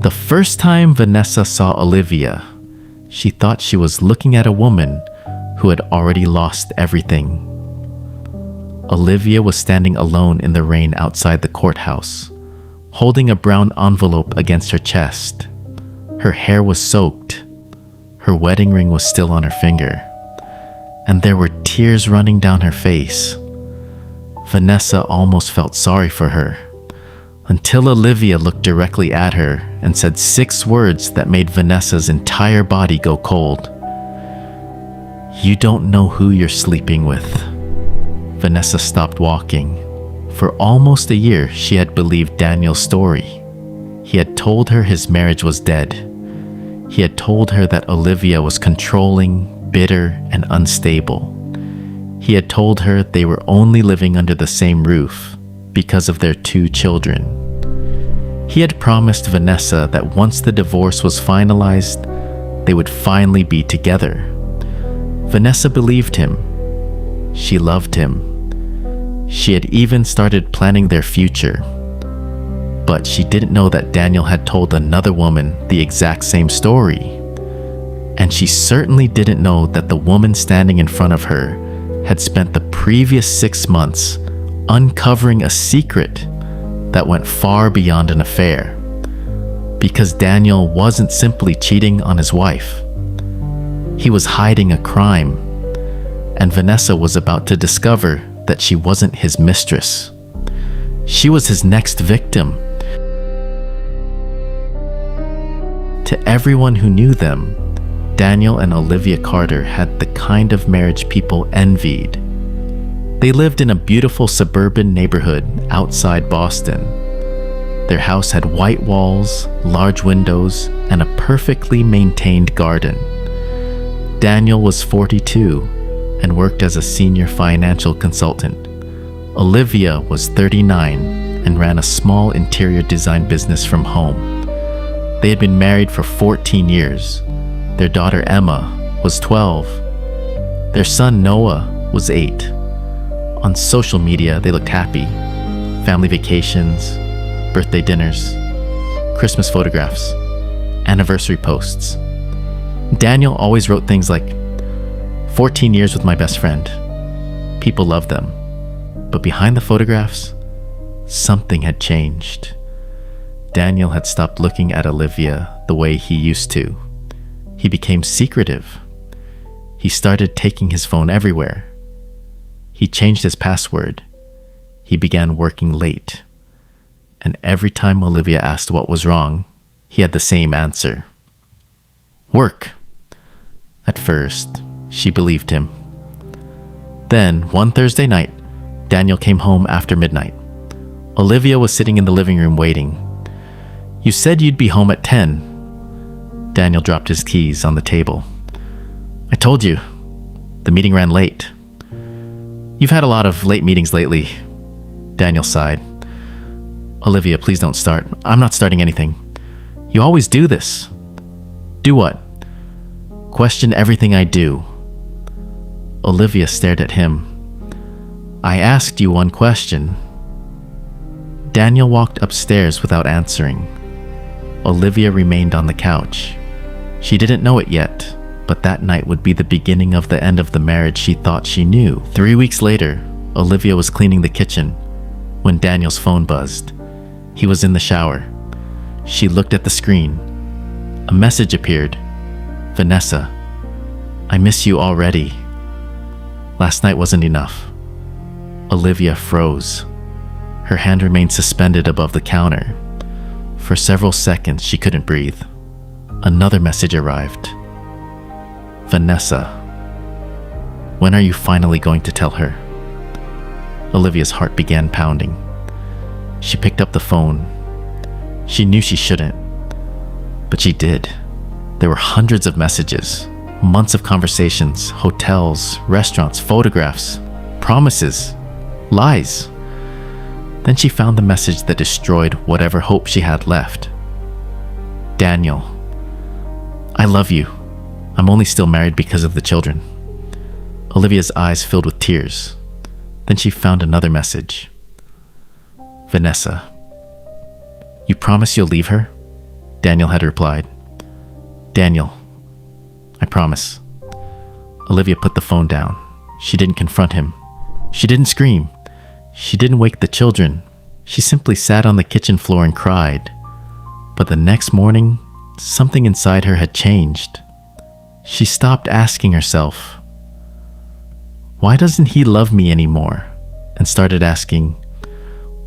The first time Vanessa saw Olivia, she thought she was looking at a woman who had already lost everything. Olivia was standing alone in the rain outside the courthouse, holding a brown envelope against her chest. Her hair was soaked. Her wedding ring was still on her finger, and there were tears running down her face. Vanessa almost felt sorry for her, until Olivia looked directly at her and said 6 words that made Vanessa's entire body go cold. "You don't know who you're sleeping with." Vanessa stopped walking. For almost a year, she had believed Daniel's story. He had told her his marriage was dead. He had told her that Olivia was controlling, bitter, and unstable. He had told her they were only living under the same roof because of their 2 children. He had promised Vanessa that once the divorce was finalized, they would finally be together. Vanessa believed him. She loved him. She had even started planning their future. But she didn't know that Daniel had told another woman the exact same story. And she certainly didn't know that the woman standing in front of her had spent the previous 6 months uncovering a secret that went far beyond an affair. Because Daniel wasn't simply cheating on his wife. He was hiding a crime, and Vanessa was about to discover that she wasn't his mistress. She was his next victim. To everyone who knew them, Daniel and Olivia Carter had the kind of marriage people envied. They lived in a beautiful suburban neighborhood outside Boston. Their house had white walls, large windows, and a perfectly maintained garden. Daniel was 42 and worked as a senior financial consultant. Olivia was 39 and ran a small interior design business from home. They had been married for 14 years. Their daughter Emma was 12. Their son Noah was 8. On social media, they looked happy. Family vacations, birthday dinners, Christmas photographs, anniversary posts. Daniel always wrote things like, 14 years with my best friend. People loved them. But behind the photographs, something had changed. Daniel had stopped looking at Olivia the way he used to. He became secretive. He started taking his phone everywhere. He changed his password. He began working late. And every time Olivia asked what was wrong, he had the same answer. Work. At first, she believed him. Then, one Thursday night, Daniel came home after midnight. Olivia was sitting in the living room waiting. "You said you'd be home at 10. Daniel dropped his keys on the table. "I told you. The meeting ran late." "You've had a lot of late meetings lately." Daniel sighed. "Olivia, please don't start. I'm not starting anything. You always do this." "Do what?" "Question everything I do." Olivia stared at him. "I asked you one question." Daniel walked upstairs without answering. Olivia remained on the couch. She didn't know it yet, but that night would be the beginning of the end of the marriage she thought she knew. 3 weeks later, Olivia was cleaning the kitchen when Daniel's phone buzzed. He was in the shower. She looked at the screen. A message appeared. "Vanessa, I miss you already. Last night wasn't enough." Olivia froze. Her hand remained suspended above the counter. For several seconds, she couldn't breathe. Another message arrived. "Vanessa, when are you finally going to tell her?" Olivia's heart began pounding. She picked up the phone. She knew she shouldn't, but she did. There were hundreds of messages, months of conversations, hotels, restaurants, photographs, promises, lies. Then she found the message that destroyed whatever hope she had left. "Daniel, I love you. I'm only still married because of the children." Olivia's eyes filled with tears. Then she found another message. "Vanessa, you promise you'll leave her?" Daniel had replied. Daniel, I promise. Olivia put the phone down. She didn't confront him. She didn't scream. She didn't wake the children. She simply sat on the kitchen floor and cried. But the next morning, something inside her had changed. She stopped asking herself, why doesn't he love me anymore? And started asking,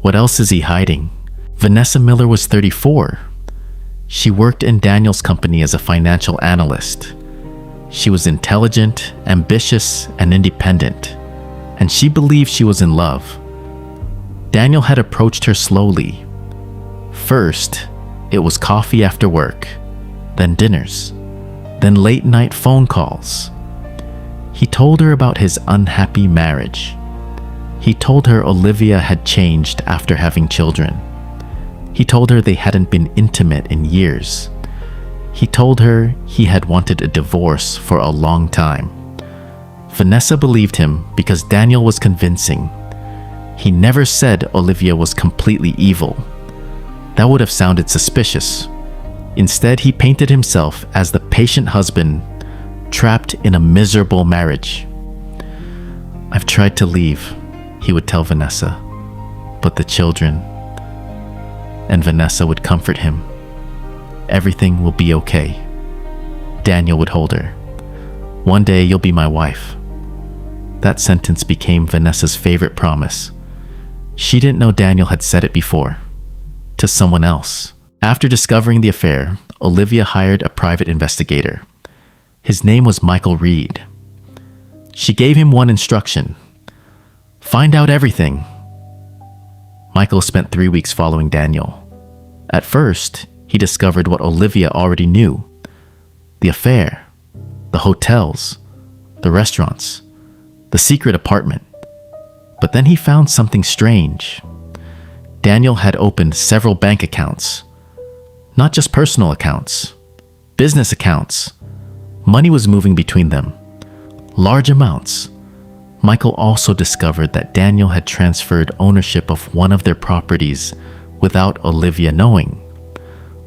what else is he hiding? Vanessa Miller was 34. She worked in Daniel's company as a financial analyst. She was intelligent, ambitious, and independent, and she believed she was in love. Daniel had approached her slowly. First, it was coffee after work, then dinners, then late-night phone calls. He told her about his unhappy marriage. He told her Olivia had changed after having children. He told her they hadn't been intimate in years. He told her he had wanted a divorce for a long time. Vanessa believed him because Daniel was convincing. He never said Olivia was completely evil. That would have sounded suspicious. Instead, he painted himself as the patient husband trapped in a miserable marriage. I've tried to leave, he would tell Vanessa, but the children. And Vanessa would comfort him. Everything will be okay. Daniel would hold her. One day you'll be my wife. That sentence became Vanessa's favorite promise. She didn't know Daniel had said it before. To someone else. After discovering the affair, Olivia hired a private investigator. His name was Michael Reed. She gave him one instruction. Find out everything. Michael spent 3 weeks following Daniel. At first, he discovered what Olivia already knew. The affair, the hotels, the restaurants, the secret apartment. But then he found something strange. Daniel had opened several bank accounts. Not just personal accounts, business accounts. Money was moving between them. Large amounts. Michael also discovered that Daniel had transferred ownership of one of their properties without Olivia knowing.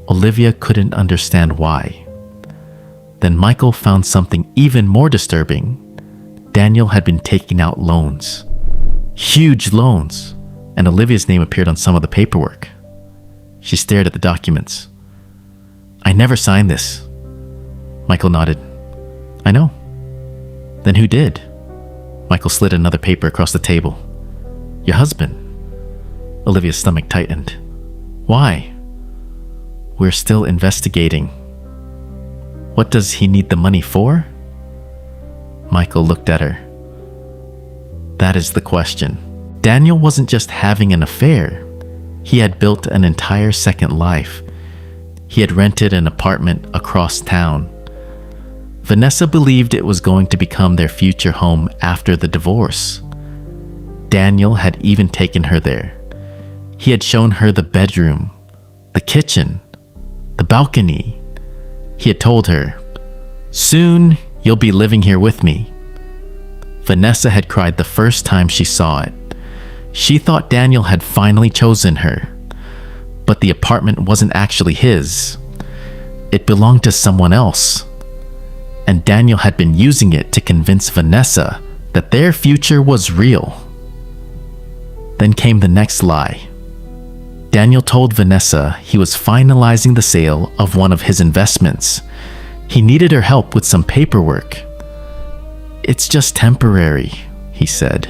Olivia couldn't understand why. Then Michael found something even more disturbing. Daniel had been taking out loans. Huge loans. And Olivia's name appeared on some of the paperwork. She stared at the documents. I never signed this. Michael nodded. I know. Then who did? Michael slid another paper across the table. Your husband. Olivia's stomach tightened. Why? We're still investigating. What does he need the money for? Michael looked at her. That is the question. Daniel wasn't just having an affair. He had built an entire second life. He had rented an apartment across town. Vanessa believed it was going to become their future home after the divorce. Daniel had even taken her there. He had shown her the bedroom, the kitchen, the balcony. He had told her, soon you'll be living here with me. Vanessa had cried the first time she saw it. She thought Daniel had finally chosen her. But the apartment wasn't actually his. It belonged to someone else. And Daniel had been using it to convince Vanessa that their future was real. Then came the next lie. Daniel told Vanessa he was finalizing the sale of one of his investments. He needed her help with some paperwork. It's just temporary, he said.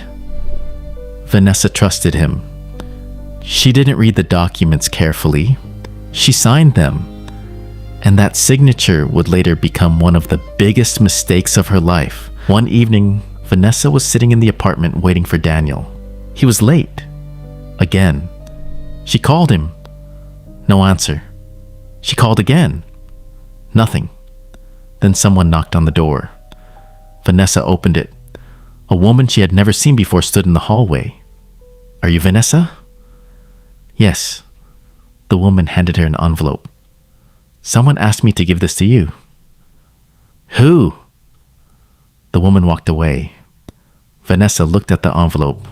Vanessa trusted him. She didn't read the documents carefully. She signed them. And that signature would later become one of the biggest mistakes of her life. One evening, Vanessa was sitting in the apartment waiting for Daniel. He was late. Again. She called him. No answer. She called again. Nothing. Then someone knocked on the door. Vanessa opened it. A woman she had never seen before stood in the hallway. Are you Vanessa? Yes. The woman handed her an envelope. Someone asked me to give this to you. Who? The woman walked away. Vanessa looked at the envelope.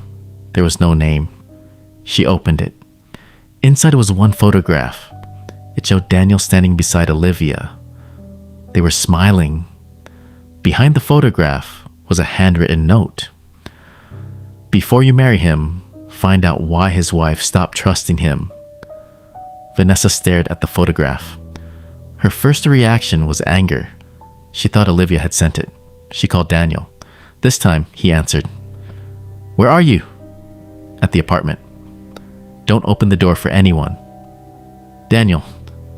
There was no name. She opened it. Inside was one photograph. It showed Daniel standing beside Olivia. They were smiling. Behind the photograph was a handwritten note. Before you marry him, find out why his wife stopped trusting him. Vanessa stared at the photograph. Her first reaction was anger. She thought Olivia had sent it. She called Daniel. This time, he answered. Where are you? At the apartment. Don't open the door for anyone. Daniel,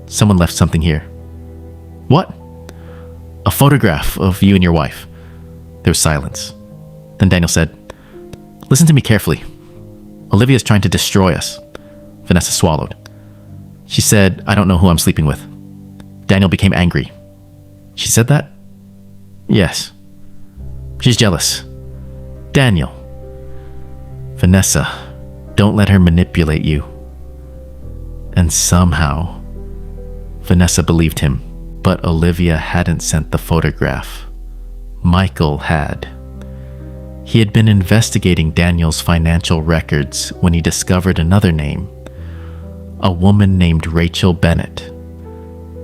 someone left something here. What? A photograph of you and your wife. There was silence. Then Daniel said, Listen to me carefully. Olivia's trying to destroy us. Vanessa swallowed. She said, I don't know who I'm sleeping with. Daniel became angry. She said that? Yes. She's jealous. Daniel. Vanessa, don't let her manipulate you. And somehow, Vanessa believed him, but Olivia hadn't sent the photograph. Michael had. He had been investigating Daniel's financial records when he discovered another name, a woman named Rachel Bennett.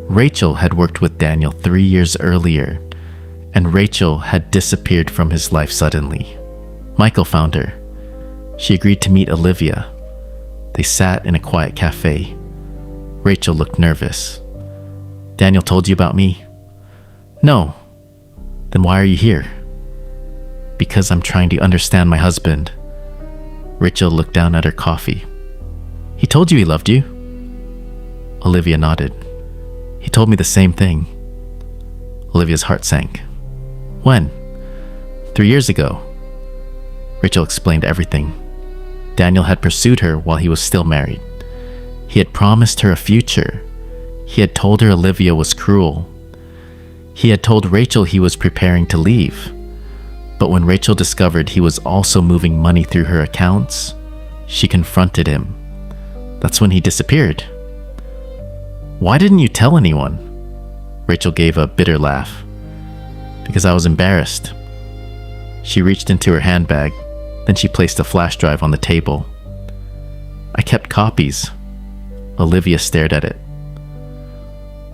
Rachel had worked with Daniel 3 years earlier, and Rachel had disappeared from his life suddenly. Michael found her. She agreed to meet Olivia. They sat in a quiet cafe. Rachel looked nervous. Daniel told you about me? No. Then why are you here? Because I'm trying to understand my husband. Rachel looked down at her coffee. He told you he loved you? Olivia nodded. He told me the same thing. Olivia's heart sank. When? 3 years ago. Rachel explained everything. Daniel had pursued her while he was still married. He had promised her a future. He had told her Olivia was cruel. He had told Rachel he was preparing to leave. But when Rachel discovered he was also moving money through her accounts, she confronted him. That's when he disappeared. Why didn't you tell anyone? Rachel gave a bitter laugh. Because I was embarrassed. She reached into her handbag. Then she placed a flash drive on the table. I kept copies. Olivia stared at it.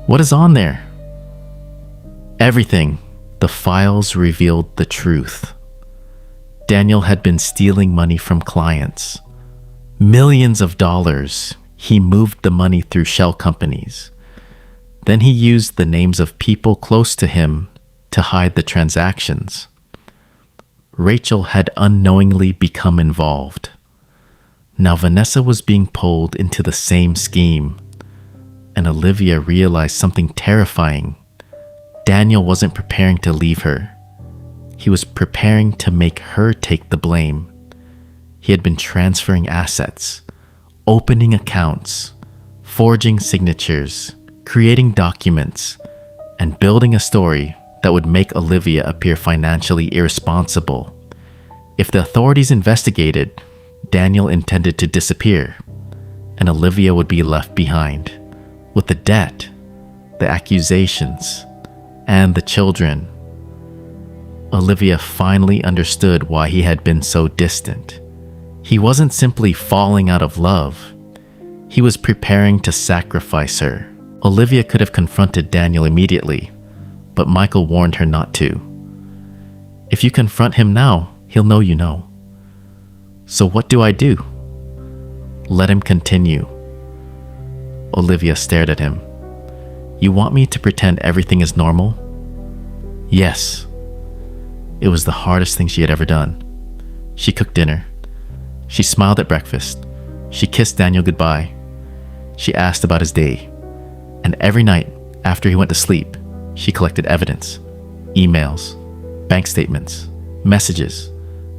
What is on there? Everything. The files revealed the truth. Daniel had been stealing money from clients. Millions of dollars. He moved the money through shell companies. Then he used the names of people close to him to hide the transactions. Rachel had unknowingly become involved. Now Vanessa was being pulled into the same scheme, and Olivia realized something terrifying. Daniel wasn't preparing to leave her. He was preparing to make her take the blame. He had been transferring assets, opening accounts, forging signatures, creating documents, and building a story that would make Olivia appear financially irresponsible. If the authorities investigated, Daniel intended to disappear, and Olivia would be left behind, with the debt, the accusations, and the children. Olivia finally understood why he had been so distant. He wasn't simply falling out of love. He was preparing to sacrifice her. Olivia could have confronted Daniel immediately, but Michael warned her not to. If you confront him now, he'll know you know. So what do I do? Let him continue. Olivia stared at him. You want me to pretend everything is normal? Yes. It was the hardest thing she had ever done. She cooked dinner. She smiled at breakfast. She kissed Daniel goodbye. She asked about his day. And every night, after he went to sleep, she collected evidence, emails, bank statements, messages,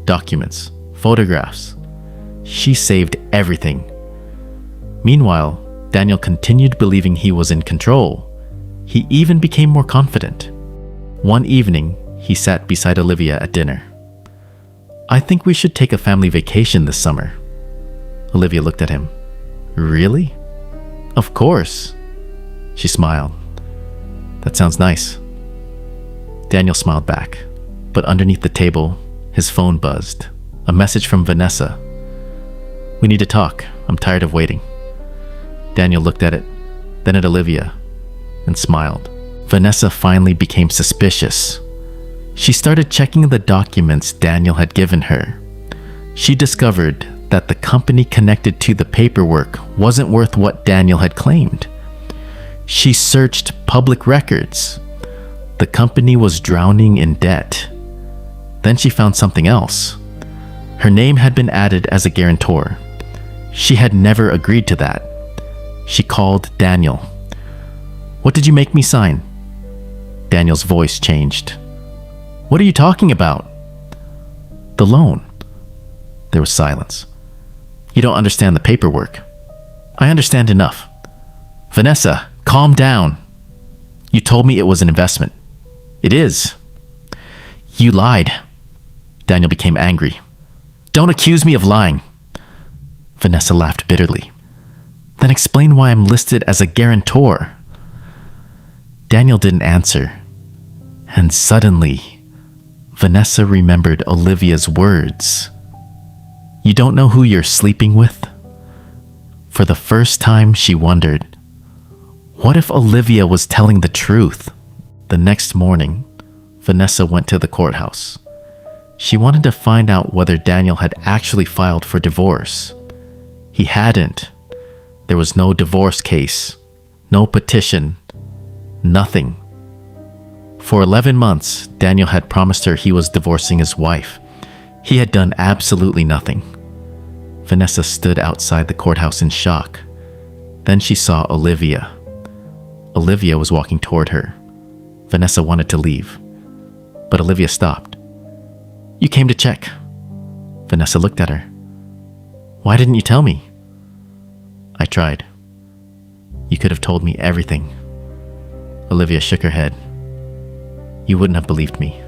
documents, photographs. She saved everything. Meanwhile, Daniel continued believing he was in control. He even became more confident. One evening, he sat beside Olivia at dinner. I think we should take a family vacation this summer. Olivia looked at him. Really? Of course. She smiled. That sounds nice. Daniel smiled back, but underneath the table, his phone buzzed. A message from Vanessa. We need to talk. I'm tired of waiting. Daniel looked at it. then at Olivia, and smiled. Vanessa finally became suspicious. She started checking the documents Daniel had given her. She discovered that the company connected to the paperwork wasn't worth what Daniel had claimed. She searched public records. The company was drowning in debt. Then she found something else. Her name had been added as a guarantor. She had never agreed to that. She called Daniel. "What did you make me sign?" Daniel's voice changed. "What are you talking about?" "The loan." There was silence. "You don't understand the paperwork." "I understand enough." "Vanessa, calm down. You told me it was an investment." "It is." "You lied." Daniel became angry. "Don't accuse me of lying." Vanessa laughed bitterly. "Then explain why I'm listed as a guarantor." Daniel didn't answer. And suddenly, Vanessa remembered Olivia's words. "You don't know who you're sleeping with?" For the first time, she wondered, what if Olivia was telling the truth? The next morning, Vanessa went to the courthouse. She wanted to find out whether Daniel had actually filed for divorce. He hadn't. There was no divorce case, no petition, nothing. For 11 months, Daniel had promised her he was divorcing his wife. He had done absolutely nothing. Vanessa stood outside the courthouse in shock. Then she saw Olivia. Olivia was walking toward her. Vanessa wanted to leave, but Olivia stopped. "You came to check." Vanessa looked at her. "Why didn't you tell me?" "I tried. You could have told me everything." Olivia shook her head. "You wouldn't have believed me."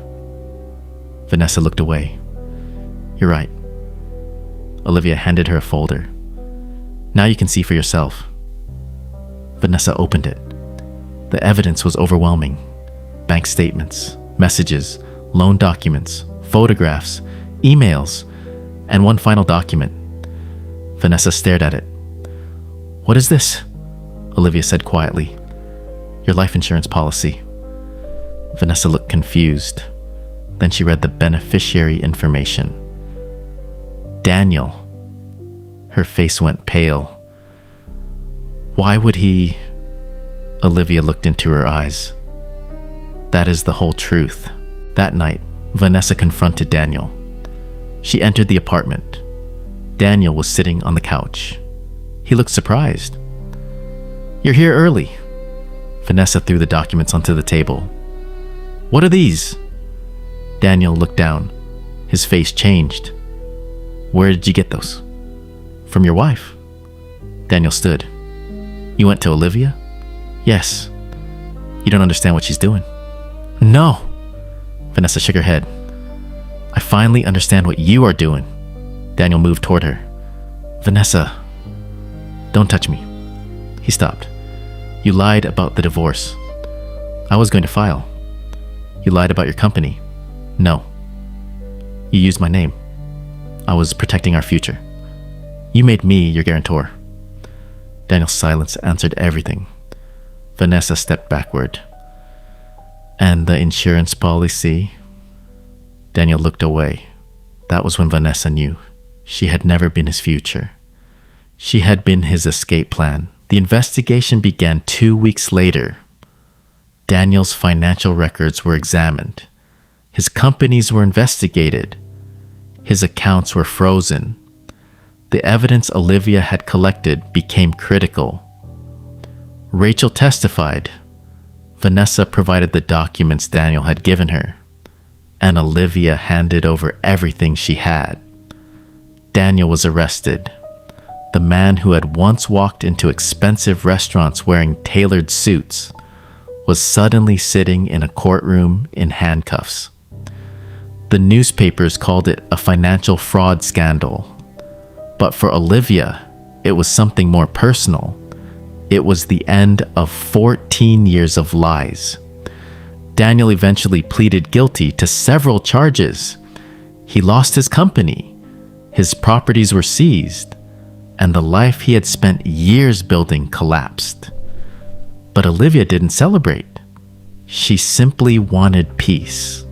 Vanessa looked away. "You're right." Olivia handed her a folder. "Now you can see for yourself." Vanessa opened it. The evidence was overwhelming. Bank statements, messages, loan documents, photographs, emails, and one final document. Vanessa stared at it. "What is this?" Olivia said quietly. "Your life insurance policy." Vanessa looked confused. Then she read the beneficiary information. Daniel. Her face went pale. "Why would he?" Olivia looked into her eyes. "That is the whole truth." That night, Vanessa confronted Daniel. She entered the apartment. Daniel was sitting on the couch. He looked surprised. "You're here early." Vanessa threw the documents onto the table. "What are these?" Daniel looked down. His face changed. "Where did you get those?" "From your wife." Daniel stood. "You went to Olivia?" "Yes." "You don't understand what she's doing." "No." Vanessa shook her head. "I finally understand what you are doing." Daniel moved toward her. "Vanessa, don't touch me." He stopped. "You lied about the divorce." "I was going to file." "You lied about your company." "No." "You used my name." "I was protecting our future." "You made me your guarantor." Daniel's silence answered everything. Vanessa stepped backward. "And the insurance policy?" Daniel looked away. That was when Vanessa knew. She had never been his future. She had been his escape plan. The investigation began 2 weeks later. Daniel's financial records were examined. His companies were investigated. His accounts were frozen. The evidence Olivia had collected became critical. Rachel testified. Vanessa provided the documents Daniel had given her, and Olivia handed over everything she had. Daniel was arrested. The man who had once walked into expensive restaurants wearing tailored suits was suddenly sitting in a courtroom in handcuffs. The newspapers called it a financial fraud scandal. But for Olivia, it was something more personal. It was the end of 14 years of lies. Daniel eventually pleaded guilty to several charges. He lost his company, his properties were seized, and the life he had spent years building collapsed. But Olivia didn't celebrate. She simply wanted peace.